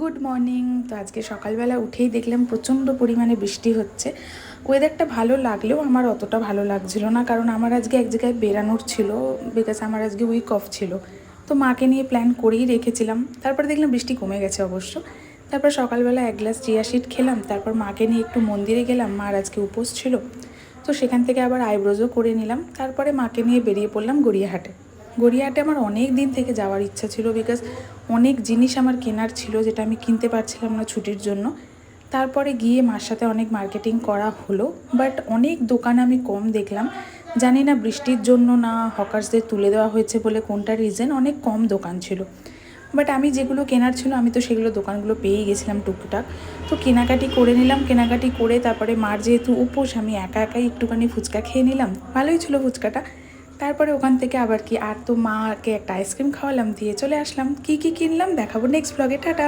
Good morning. তো আজকে সকালবেলা উঠেই দেখলাম প্রচণ্ড পরিমাণে বৃষ্টি হচ্ছে। ওয়েদারটা ভালো লাগলেও আমার অতটা ভালো লাগছিল না, কারণ আমার আজকে এক জায়গায় বেরানোর ছিল, বিকজ আমার আজকে উইক অফ ছিল। তো মাকে নিয়ে প্ল্যান করেই রেখেছিলাম। তারপরে দেখলাম বৃষ্টি কমে গেছে অবশ্য। তারপর সকালবেলা এক গ্লাস চিয়া সিড খেলাম, তারপর মাকে নিয়ে একটু মন্দিরে গেলাম, মার আজকে উপোস ছিল। তো সেখান থেকে আবার আইব্রোজও করে নিলাম। তারপরে মাকে নিয়ে বেরিয়ে পড়লাম গড়িয়াহাটে। গড়িয়াহাটে আমার অনেক দিন থেকে যাওয়ার ইচ্ছা ছিল, বিকজ অনেক জিনিস আমার কেনার ছিল যেটা আমি কিনতে পারছিলাম না ছুটির জন্য। তারপরে গিয়ে মার সাথে অনেক মার্কেটিং করা হলো, বাট অনেক দোকান আমি কম দেখলাম। জানি না বৃষ্টির জন্য না হকার্সদের তুলে দেওয়া হয়েছে বলে কোনটা রিজন, অনেক কম দোকান ছিল। বাট আমি যেগুলো কেনার ছিল আমি তো সেগুলো দোকানগুলো পেয়েই গেছিলাম টুকটাক। তো কেনাকাটি করে নিলাম। কেনাকাটি করে তারপরে মার যেহেতু উপোস, আমি একা একাই একটুখানি ফুচকা খেয়ে নিলাম। ভালোই ছিল ফুচকাটা। তারপরে ওখান থেকে আবার কি, আর তো মাকে একটা আইসক্রিম খাওয়ালাম, দিয়ে চলে আসলাম। কি কি কিনলাম দেখাবো নেক্সট ব্লগে। টাটা।